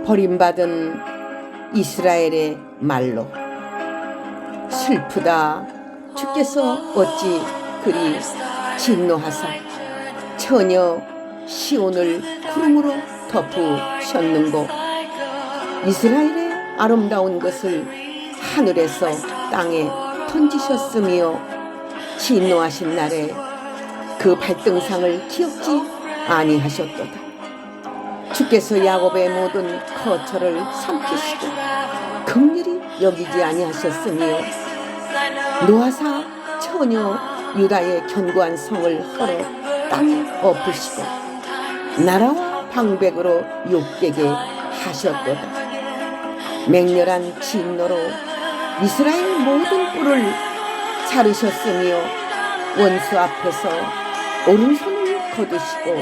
버림받은 이스라엘의 말로 슬프다. 주께서 어찌 그리 진노하사 처녀 시온을 구름으로 덮으셨는고. 이스라엘의 아름다운 것을 하늘에서 땅에 던지셨으며 진노하신 날에 그 발등상을 기억지 아니하셨도다. 주께서 야곱의 모든 거처를 삼키시고 긍휼히 여기지 아니하셨으며 노아사 처녀 유다의 견고한 성을 헐어 땅에 엎으시고 나라와 방백으로 욕되게 하셨도다. 맹렬한 진노로 이스라엘 모든 뿔을 자르셨으며 원수 앞에서 오른손을 거두시고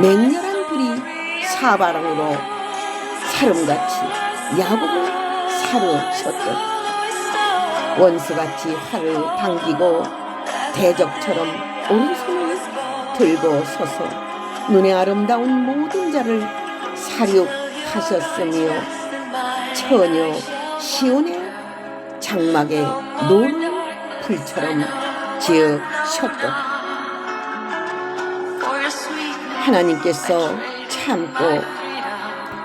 맹렬한 불이 사바랑으로 사름같이 야곱을 사르셨도다. 원수같이 활을 당기고 대적처럼 오른손을 들고 서서 눈에 아름다운 모든 자를 사륙하셨으며 처녀 시온의 장막에 노는 불처럼 지으셨도다. 하나님께서 참고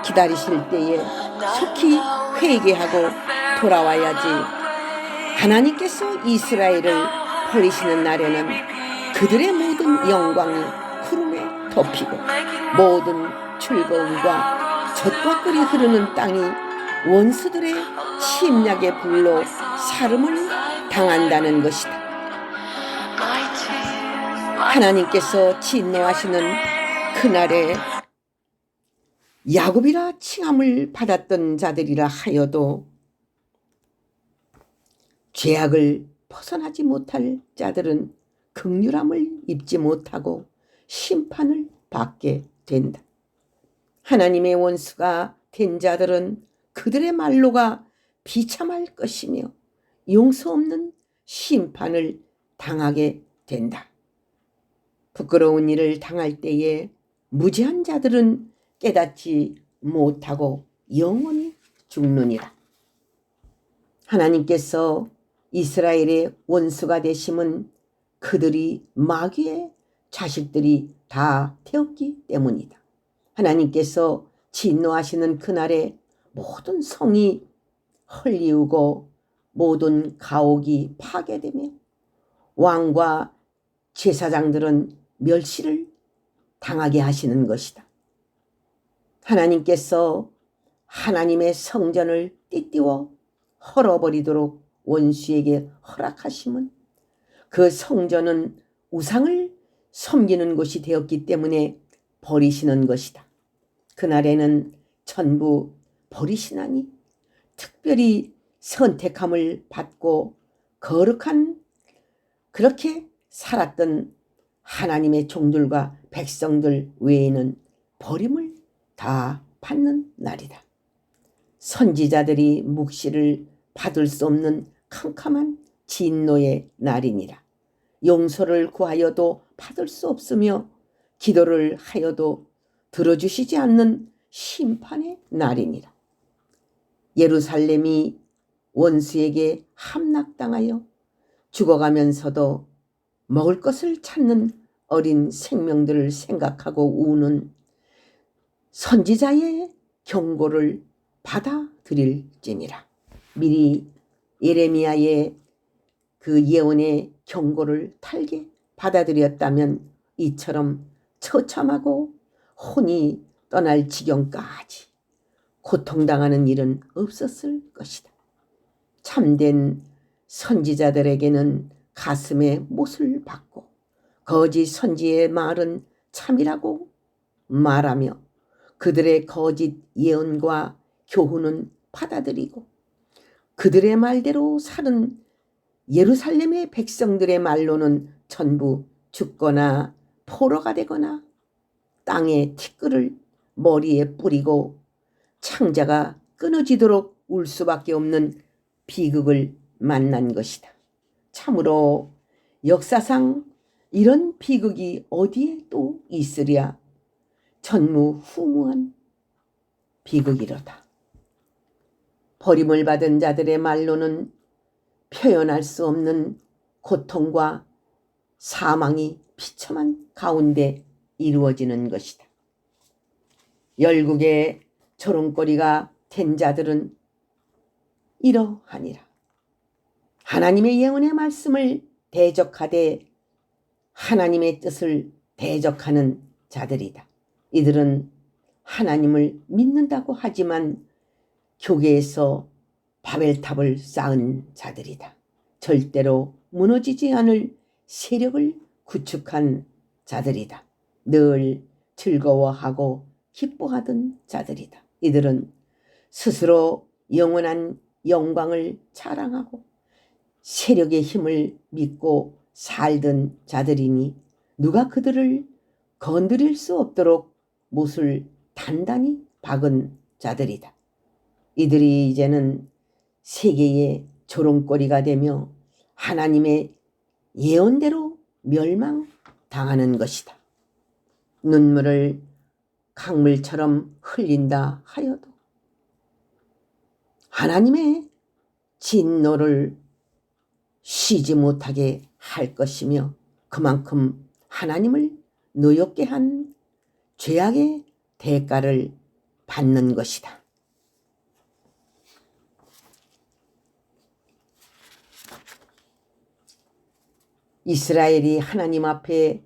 기다리실 때에 속히 회개하고 돌아와야지. 하나님께서 이스라엘을 버리시는 날에는 그들의 모든 영광이 구름에 덮이고 모든 즐거움과 젖과 꿀이 흐르는 땅이 원수들의 침략의 불로 사름을 당한다는 것이다. 하나님께서 진노하시는 그날에 야곱이라 칭함을 받았던 자들이라 하여도 죄악을 벗어나지 못할 자들은 긍휼함을 입지 못하고 심판을 받게 된다. 하나님의 원수가 된 자들은 그들의 말로가 비참할 것이며 용서 없는 심판을 당하게 된다. 부끄러운 일을 당할 때에 무지한 자들은 깨닫지 못하고 영원히 죽느니라. 하나님께서 이스라엘의 원수가 되심은 그들이 마귀의 자식들이 다 되었기 때문이다. 하나님께서 진노하시는 그날에 모든 성이 헐리우고 모든 가옥이 파괴되며 왕과 제사장들은 멸시를 당하게 하시는 것이다. 하나님께서 하나님의 성전을 띠띠워 헐어버리도록 원수에게 허락하심은 그 성전은 우상을 섬기는 곳이 되었기 때문에 버리시는 것이다. 그날에는 전부 버리시나니 특별히 선택함을 받고 거룩한 그렇게 살았던 하나님의 종들과 백성들 외에는 버림을 다 받는 날이다. 선지자들이 묵시를 받을 수 없는 캄캄한 진노의 날이니라. 용서를 구하여도 받을 수 없으며 기도를 하여도 들어주시지 않는 심판의 날이니라. 예루살렘이 원수에게 함락당하여 죽어가면서도 먹을 것을 찾는 어린 생명들을 생각하고 우는 선지자의 경고를 받아들일지니라. 미리 예레미야의 그 예언의 경고를 달게 받아들였다면 이처럼 처참하고 혼이 떠날 지경까지 고통당하는 일은 없었을 것이다. 참된 선지자들에게는 가슴에 못을 박고 거짓 선지의 말은 참이라고 말하며 그들의 거짓 예언과 교훈은 받아들이고 그들의 말대로 사는 예루살렘의 백성들의 말로는 전부 죽거나 포로가 되거나 땅에 티끌을 머리에 뿌리고 창자가 끊어지도록 울 수밖에 없는 비극을 만난 것이다. 참으로 역사상 이런 비극이 어디에 또 있으랴. 전무후무한 비극이로다. 버림을 받은 자들의 말로는 표현할 수 없는 고통과 사망이 비참한 가운데 이루어지는 것이다. 열국의 조롱거리가 된 자들은 이러하니라. 하나님의 예언의 말씀을 대적하되 하나님의 뜻을 대적하는 자들이다. 이들은 하나님을 믿는다고 하지만 교계에서 바벨탑을 쌓은 자들이다. 절대로 무너지지 않을 세력을 구축한 자들이다. 늘 즐거워하고 기뻐하던 자들이다. 이들은 스스로 영원한 영광을 자랑하고 세력의 힘을 믿고 살던 자들이니 누가 그들을 건드릴 수 없도록 못을 단단히 박은 자들이다. 이들이 이제는 세계의 조롱거리가 되며 하나님의 예언대로 멸망당하는 것이다. 눈물을 강물처럼 흘린다 하여도 하나님의 진노를 쉬지 못하게 할 것이며 그만큼 하나님을 노엽게 한 죄악의 대가를 받는 것이다. 이스라엘이 하나님 앞에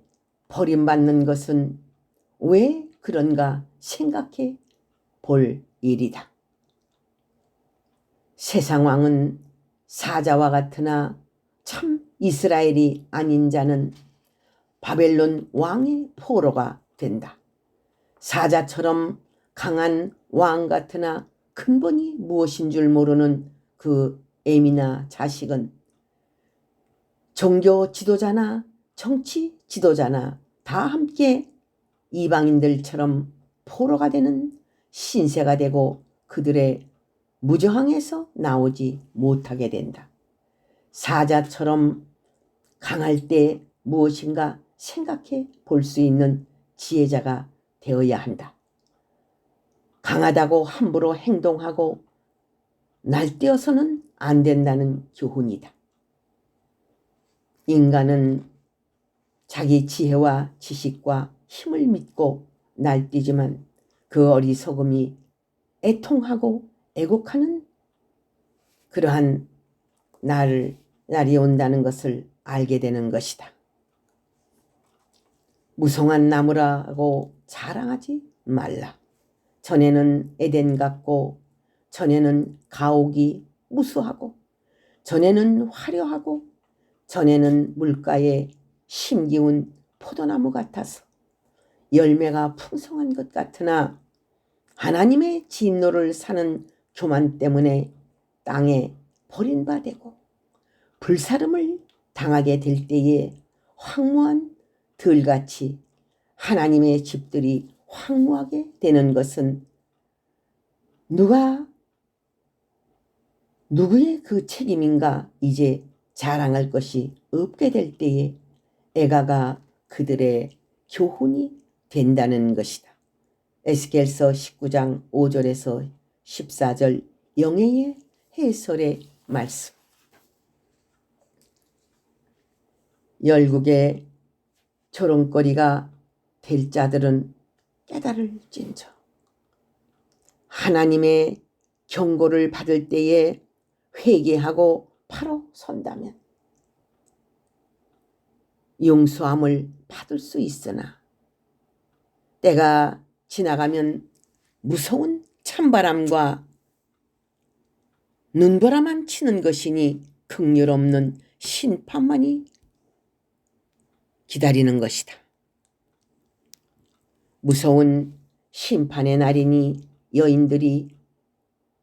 버림받는 것은 왜 그런가 생각해 볼 일이다. 세상 왕은 사자와 같으나 참 이스라엘이 아닌 자는 바벨론 왕의 포로가 된다. 사자처럼 강한 왕 같으나 근본이 무엇인 줄 모르는 그 애미나 자식은 종교 지도자나 정치 지도자나 다 함께 이방인들처럼 포로가 되는 신세가 되고 그들의 무저항에서 나오지 못하게 된다. 사자처럼 강할 때 무엇인가 생각해 볼 수 있는 지혜자가 되어야 한다. 강하다고 함부로 행동하고 날뛰어서는 안 된다는 교훈이다. 인간은 자기 지혜와 지식과 힘을 믿고 날뛰지만 그 어리석음이 애통하고 애곡하는 그러한 날이 온다는 것을 알게 되는 것이다. 무성한 나무라고 자랑하지 말라. 전에는 에덴 같고 전에는 가옥이 무수하고 전에는 화려하고 전에는 물가에 심기운 포도나무 같아서 열매가 풍성한 것 같으나 하나님의 진노를 사는 교만 때문에 땅에 버림받고 불사름을 당하게 될 때에 황무한 들같이 하나님의 집들이 황무하게 되는 것은 누구의 그 책임인가 이제 자랑할 것이 없게 될 때에 애가가 그들의 교훈이 된다는 것이다. 에스겔서 19장 5절에서 14절 영예의 해설의 말씀. 열국의 조롱거리가 될 자들은 깨달을진저 하나님의 경고를 받을 때에 회개하고 바로 선다면 용서함을 받을 수 있으나 때가 지나가면 무서운 찬바람과 눈보라만 치는 것이니 긍휼 없는 심판만이 기다리는 것이다. 무서운 심판의 날이니 여인들이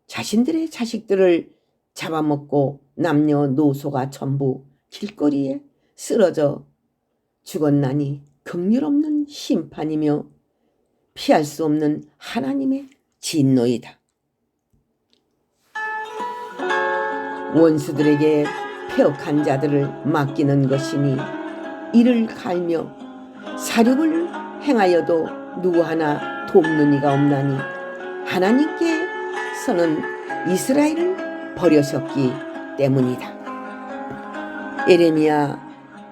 자신들의 자식들을 잡아먹고 남녀노소가 전부 길거리에 쓰러져 죽었나니 긍휼 없는 심판이며 피할 수 없는 하나님의 진노이다. 원수들에게 폐역한 자들을 맡기는 것이니 이를 갈며 사륙을 행하여도 누구 하나 돕는 이가 없나니 하나님께서는 이스라엘을 버려셨기 때문이다. 예레미야가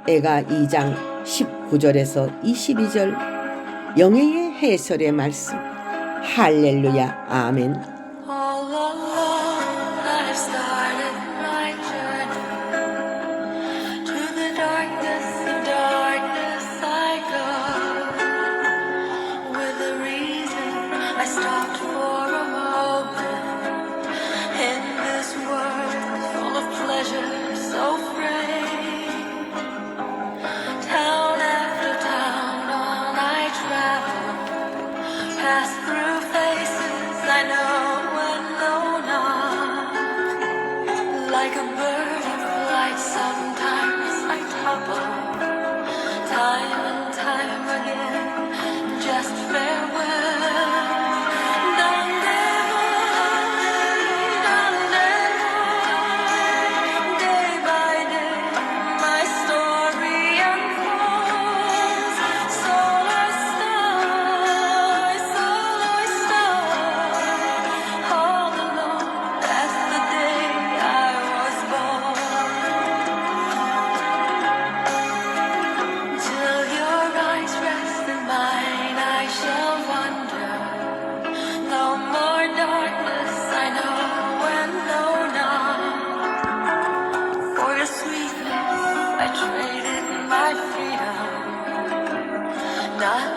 2장 19절에서 22절 영예의 해설의 말씀. 할렐루야 아멘. All alone I started my journey. To the darkness of darkness I go. With a reason I stopped for a moment. In this world full of pleasure so free. Town after town on I travel. Pass through faces I know and know not. Like a bird in flight, sometimes I topple. Time and time again, just farewell. Day by day, my story unfolds. Solar star, all alone. That's the day I was born. Till your eyes rest in mine, I shall wander. No more darkness, I know and know not. For your sweetness, I traded my freedom. Not